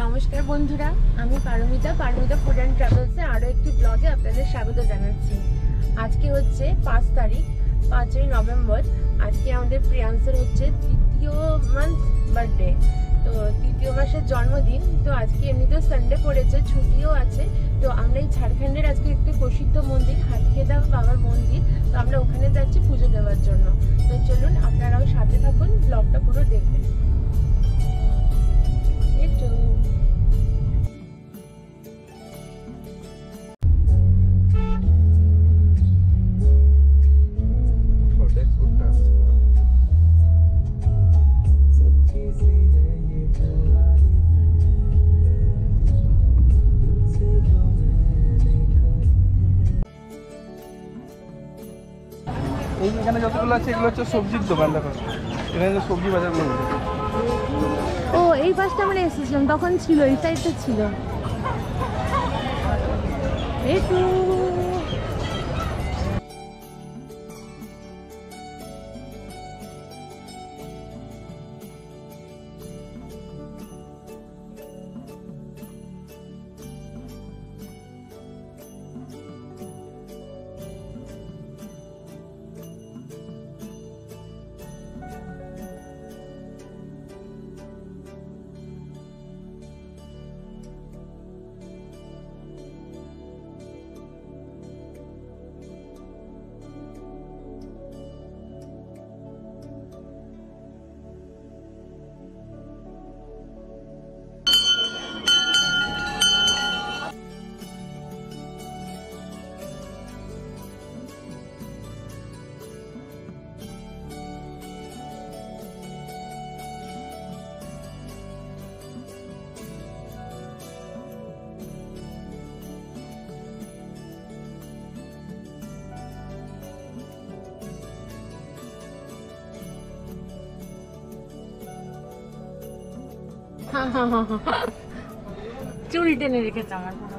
নমস্কার বন্ধুরা, আমি পারমিতা ফুড অ্যান্ড ট্রাভেলসে আরও একটি ব্লগে আপনাদের স্বাগত জানাচ্ছি। আজকে হচ্ছে 5 তারিখ, 5ই নভেম্বর। আজকে আমাদের প্রিয়াংসের হচ্ছে তৃতীয় মান্থ বার্থডে, তো তৃতীয় মাসের জন্মদিন। তো আজকে এমনিতেও সানডে পড়েছে, ছুটিও আছে। তো আমরা এই ঝাড়খণ্ডের আজকে একটি প্রসিদ্ধ মন্দির হাটকেদা বাবার মন্দির, তো আমরা ওখানে যাচ্ছি পুজো দেওয়ার জন্য। তো চলুন আপনারাও সাথে থাকুন, ব্লগটা পুরো দেখবেন। এখানে যতগুলো আছে এগুলো হচ্ছে সবজির দোকান। দেখো এখানে যে সবজি বাজারগুলো। ও এই পাশটা আমরা এসেছিলাম, তখন ছিল এই সাইডটা ছিল। একটু চুল টেনে রেখেছে আমার পুরো।